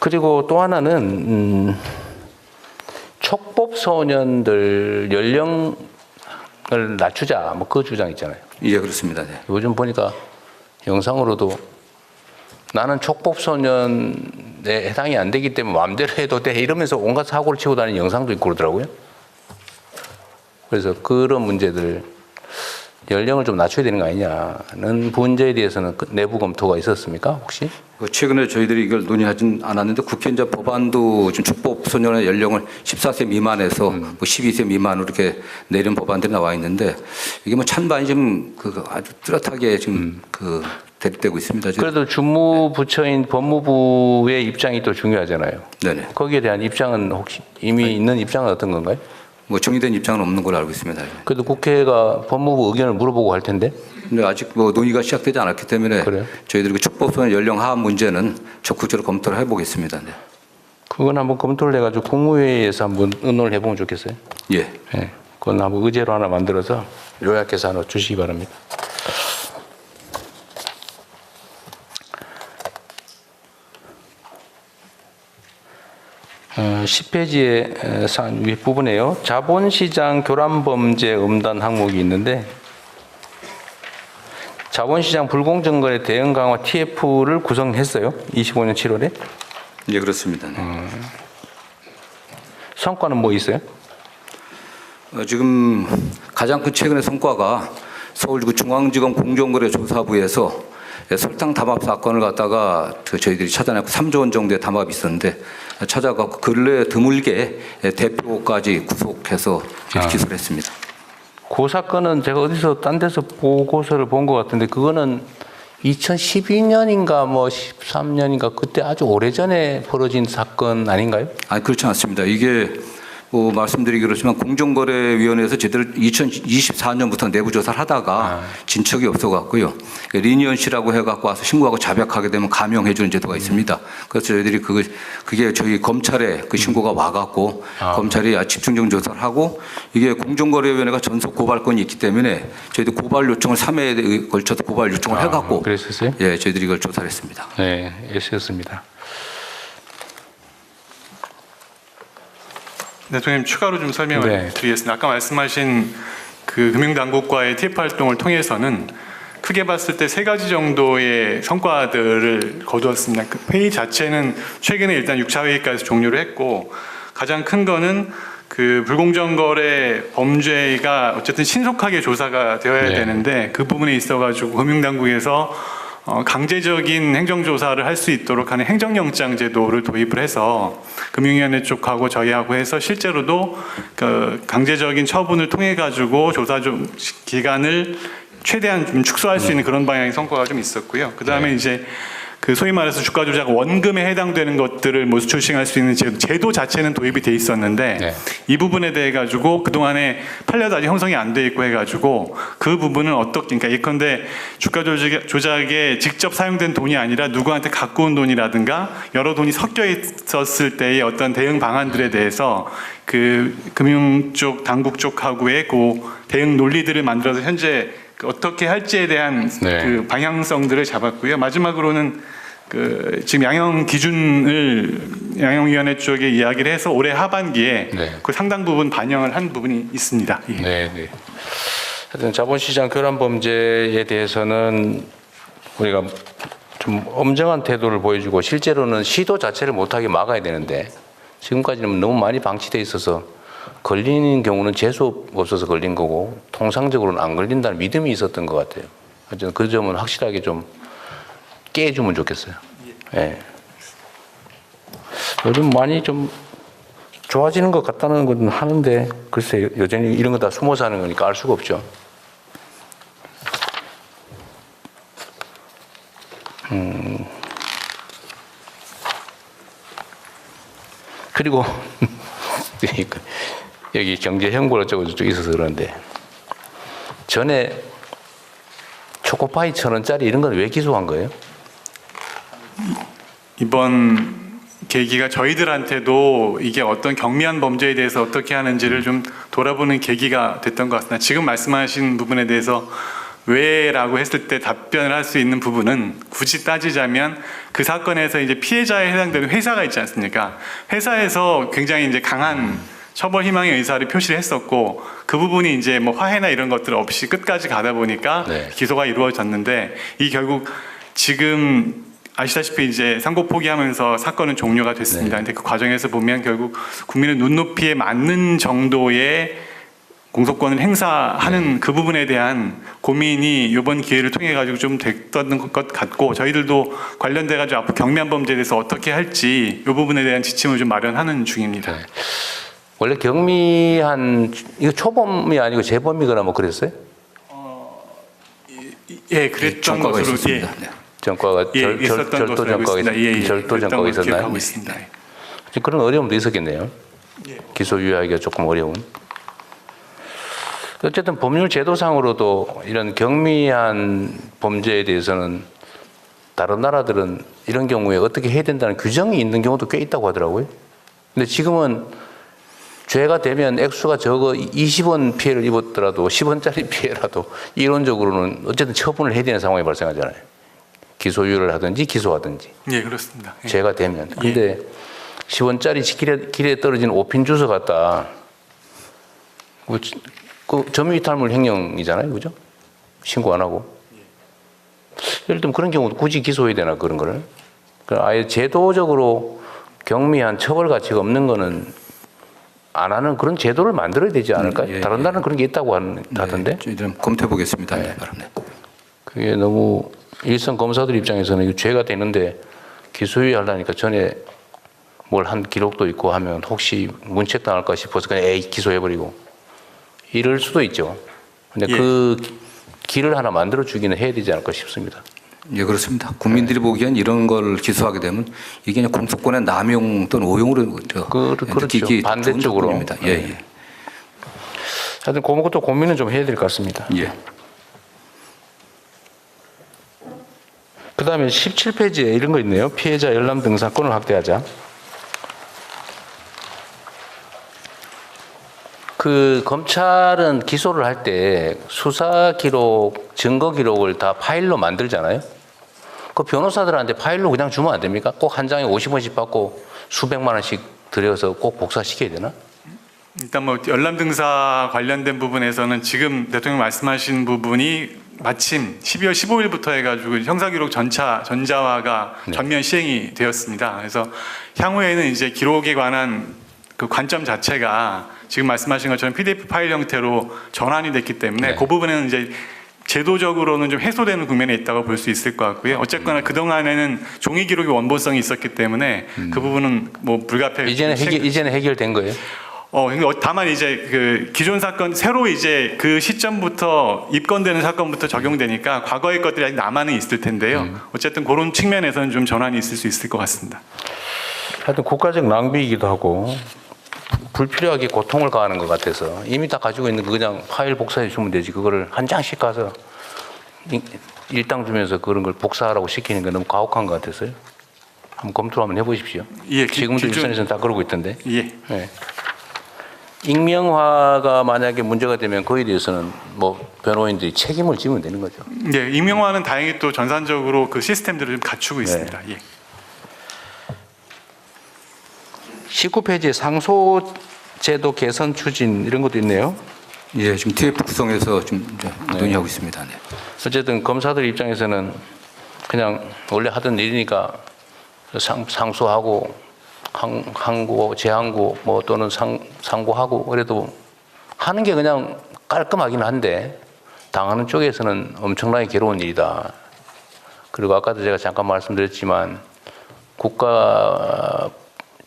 그리고 또 하나는 촉법 소년들 연령을 낮추자, 뭐 그 주장 있잖아요. 예, 그렇습니다. 네. 요즘 보니까 영상으로도 나는 촉법 소년에 해당이 안 되기 때문에 마음대로 해도 돼 이러면서 온갖 사고를 치고 다니는 영상도 있고 그러더라고요. 그래서 그런 문제들 연령을 좀 낮춰야 되는 거 아니냐는 문제에 대해서는 내부 검토가 있었습니까, 혹시? 최근에 저희들이 이걸 논의하진 않았는데 국회 이제 법안도 지금 촉법 소년의 연령을 14세 미만에서 뭐 12세 미만으로 이렇게 내린 법안들이 나와 있는데 이게 뭐 찬반이 좀 아주 뚜렷하게 지금 대립되고 있습니다. 그래도 주무부처인 법무부의 입장이 또 중요하잖아요. 네네. 거기에 대한 입장은 혹시 이미 있는 입장은 어떤 건가요? 뭐 정리된 입장은 없는 걸로 알고 있습니다. 그래도 국회가 법무부 의견을 물어보고 할 텐데. 근데 아직 뭐 논의가 시작되지 않았기 때문에 그래요? 저희들이 그 촉법소년 연령 하한 문제는 적극적으로 검토를 해보겠습니다. 네. 그건 한번 검토를 해가지고 국무회의에서 한번 의논을 해보면 좋겠어요. 예. 네. 그건 한번 의제로 하나 만들어서 요약해서 하나 주시기 바랍니다. 어, 10페이지의 윗부분에요. 자본시장 교란범죄 음단 항목이 있는데 자본시장 불공정거래 대응 강화 TF를 구성했어요. 25년 7월에. 예, 그렇습니다. 네. 성과는 뭐 있어요? 지금 가장 큰 최근의 성과가 서울구 중앙지검 공정거래조사부에서 설탕 담합 사건을 갖다가 저희들이 찾아내고 3조 원 정도의 담합이 있었는데 찾아가고 근래 드물게 대표까지 구속해서 기소를 했습니다. 그 사건은 제가 어디서 딴 데서 보고서를 본 것 같은데 그거는 2012년인가 뭐 13년인가 그때 아주 오래전에 벌어진 사건 아닌가요? 아니, 그렇지 않습니다. 이게 뭐 말씀드리기 그렇지만 공정거래위원회에서 제대로 2024년부터 내부 조사를 하다가 진척이 없어갖고요. 리니언 씨라고 해갖고 와서 신고하고 자백하게 되면 감형해주는 제도가 있습니다. 그래서 저희들이 그게 저희 검찰에 그 신고가 와갖고 검찰이 집중적인 조사를 하고 이게 공정거래위원회가 전속 고발권이 있기 때문에 저희들 고발 요청을 3회에 걸쳐서 고발 요청을 해갖고 그랬었어요? 예, 저희들이 이걸 조사를 했습니다. 네, 애쓰였습니다. 대통령 추가로 좀 설명을 드리겠습니다. 아까 말씀하신 그 금융당국과의 TF 활동을 통해서는 크게 봤을 때 3가지 정도의 성과들을 거두었습니다. 그 회의 자체는 최근에 일단 6차 회의까지 종료를 했고 가장 큰 거는 그 불공정거래 범죄가 어쨌든 신속하게 조사가 되어야 되는데 그 부분에 있어가지고 금융당국에서 강제적인 행정조사를 할 수 있도록 하는 행정영장 제도를 도입을 해서 금융위원회 쪽하고 저희하고 해서 실제로도 그 강제적인 처분을 통해 가지고 조사 기간을 최대한 좀 축소할 수 있는 그런 방향의 성과가 좀 있었고요. 그 다음에 이제 그 소위 말해서 주가 조작 원금에 해당되는 것들을 뭐 수출싱할 수 있는 제도 자체는 도입이 돼 있었는데 이 부분에 대해 가지고 그동안에 판례도 아직 형성이 안 돼 있고 해가지고 그 부분은 어떻게 그러니까 예컨대 주가 조작에 직접 사용된 돈이 아니라 누구한테 갖고 온 돈이라든가 여러 돈이 섞여 있었을 때의 어떤 대응 방안들에 대해서 그 금융 쪽 당국 쪽하고의 그 대응 논리들을 만들어서 현재 어떻게 할지에 대한 그 방향성들을 잡았고요. 마지막으로는 그 지금 양형 기준을 양형위원회 쪽에 이야기를 해서 올해 하반기에 그 상당 부분 반영을 한 부분이 있습니다. 예. 네. 하여튼 자본시장 교란 범죄에 대해서는 우리가 좀 엄정한 태도를 보여주고 실제로는 시도 자체를 못하게 막아야 되는데 지금까지는 너무 많이 방치돼 있어서 걸리는 경우는 재수 없어서 걸린 거고 통상적으로는 안 걸린다는 믿음이 있었던 것 같아요. 하여튼 그 점은 확실하게 좀 깨주면 좋겠어요. 예. 요즘 많이 좀 좋아지는 것 같다는 건 하는데 글쎄 여전히 이런 거 다 숨어서 하는 거니까 알 수가 없죠. 그리고 여기 경제 형벌 어쩌고 저쩌고 있어서 그러는데 전에 초코파이 1,000원짜리 이런 건 왜 기소한 거예요? 이번 계기가 저희들한테도 이게 어떤 경미한 범죄에 대해서 어떻게 하는지를 좀 돌아보는 계기가 됐던 것 같습니다. 지금 말씀하신 부분에 대해서 왜라고 했을 때 답변을 할 수 있는 부분은 굳이 따지자면 그 사건에서 이제 피해자에 해당되는 회사가 있지 않습니까? 회사에서 굉장히 이제 강한 처벌 희망의 의사를 표시를 했었고 그 부분이 이제 뭐 화해나 이런 것들 없이 끝까지 가다 보니까 네. 기소가 이루어졌는데 이 결국 지금 아시다시피 이제 상고 포기하면서 사건은 종료가 됐습니다. 근데 그 과정에서 보면 결국 국민의 눈높이에 맞는 정도의 공소권을 행사하는 그 부분에 대한 고민이 이번 기회를 통해 가지고 좀 됐던 것 같고 저희들도 관련돼 가지고 앞으로 경미한 범죄에 대해서 어떻게 할지 이 부분에 대한 지침을 좀 마련하는 중입니다. 네. 원래 경미한 이거 초범이 아니고 재범이거나 뭐 그랬어요? 예, 그랬던 전과가 것으로 있었습니다. 네. 전과가 있었던 절도 것으로 알고 전과가 있습니다. 예, 절도 그랬던 전과가 걸로 있었나요? 기억하고 있습니다. 그런 어려움도 있었겠네요. 예. 기소 유예하기가 조금 어려운. 어쨌든 법률 제도상으로도 이런 경미한 범죄에 대해서는 다른 나라들은 이런 경우에 어떻게 해야 된다는 규정이 있는 경우도 꽤 있다고 하더라고요. 근데 지금은 죄가 되면 액수가 적어 20원 피해를 입었더라도 10원짜리 피해라도 이론적으로는 어쨌든 처분을 해야 되는 상황이 발생하잖아요. 기소유예를 하든지 기소하든지. 예, 그렇습니다. 예. 죄가 되면. 근데 10원짜리 길에 떨어진 5핀 주워 갖다 그 점유이탈물 횡령이잖아요. 그죠? 신고 안 하고. 예를 들면 그런 경우도 굳이 기소해야 되나 그런 거를. 아예 제도적으로 경미한 처벌 가치가 없는 거는 안 하는 그런 제도를 만들어야 되지 않을까요? 예, 다른 나라는 그런 게 있다고 하던데. 저희들은 검토해 보겠습니다. 네. 네. 그게 너무 일선 검사들 입장에서는 이거 죄가 되는데 기소유예 하려니까 전에 뭘 한 기록도 있고 하면 혹시 문책당할까 싶어서 그냥 기소해버리고 이럴 수도 있죠. 근데 예. 그 길을 하나 만들어 주기는 해야 되지 않을까 싶습니다. 예, 그렇습니다. 국민들이 보기엔 이런 걸 기소하게 되면 이게 그냥 공소권의 남용 또는 오용으로 그렇죠. 느끼기 반대쪽으로. 좋은 조건입니다. 예, 예. 하여튼 그것도 고민은 좀 해야 될 것 같습니다. 예. 그 다음에 17페이지에 이런 거 있네요. 피해자 열람 등산권을 확대하자. 그 검찰은 기소를 할 때 수사 기록, 증거 기록을 다 파일로 만들잖아요. 그 변호사들한테 파일로 그냥 주면 안 됩니까? 꼭 한 장에 50원씩 받고 수백만 원씩 들여서 꼭 복사시켜야 되나? 일단 뭐 열람 등사 관련된 부분에서는 지금 대통령 말씀하신 부분이 마침 12월 15일부터 해가지고 형사기록 전자화가 네. 전면 시행이 되었습니다. 그래서 향후에는 이제 기록에 관한 그 관점 자체가 지금 말씀하신 것처럼 PDF 파일 형태로 전환이 됐기 때문에 네. 그 부분은 이제 제도적으로는 좀 해소되는 국면에 있다고 볼 수 있을 것 같고요. 어쨌거나 그동안에는 종이 기록의 원본성이 있었기 때문에 그 부분은 뭐 불가피하게 이제는 해결된 거예요? 다만 이제 그 기존 사건 새로 이제 그 시점부터 입건되는 사건부터 적용되니까 과거의 것들이 아직 남아는 있을 텐데요. 어쨌든 그런 측면에서는 좀 전환이 있을 수 있을 것 같습니다. 하여튼 국가적 낭비이기도 하고 불필요하게 고통을 가하는 것 같아서 이미 다 가지고 있는 거 그냥 파일 복사해 주면 되지 그거를 한 장씩 가서 일당 주면서 그런 걸 복사하라고 시키는 게 너무 가혹한 것 같아서요. 한번 검토를 한번 해보십시오. 예, 지금도 일선에서는 다 그러고 있던데. 예. 네. 익명화가 만약에 문제가 되면 그에 대해서는 뭐 변호인들이 책임을 지면 되는 거죠. 예, 익명화는 다행히 또 전산적으로 그 시스템들을 좀 갖추고 있습니다. 예. 19페이지에 상소제도 개선 추진 이런 것도 있네요. 예, 지금 TF 구성해서 좀 이제 논의하고 있습니다. 네. 어쨌든 검사들 입장에서는 그냥 원래 하던 일이니까 상소하고 항고, 재항고 뭐 또는 상고하고 그래도 하는 게 그냥 깔끔하긴 한데 당하는 쪽에서는 엄청나게 괴로운 일이다. 그리고 아까도 제가 잠깐 말씀드렸지만 국가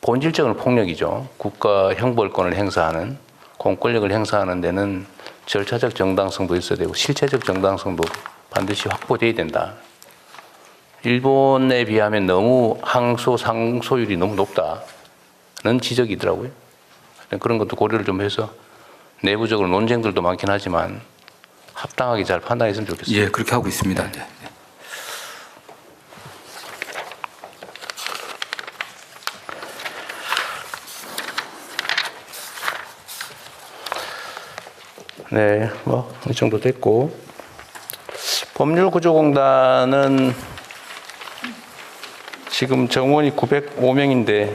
본질적인 폭력이죠. 국가 형벌권을 행사하는 공권력을 행사하는 데는 절차적 정당성도 있어야 되고 실체적 정당성도 반드시 확보돼야 된다. 일본에 비하면 너무 항소, 상소율이 너무 높다는 지적이더라고요. 그런 것도 고려를 좀 해서 내부적으로 논쟁들도 많긴 하지만 합당하게 잘 판단했으면 좋겠습니다. 예, 그렇게 하고 있습니다. 네. 네, 뭐 이 정도 됐고 법률구조공단은 지금 정원이 905명인데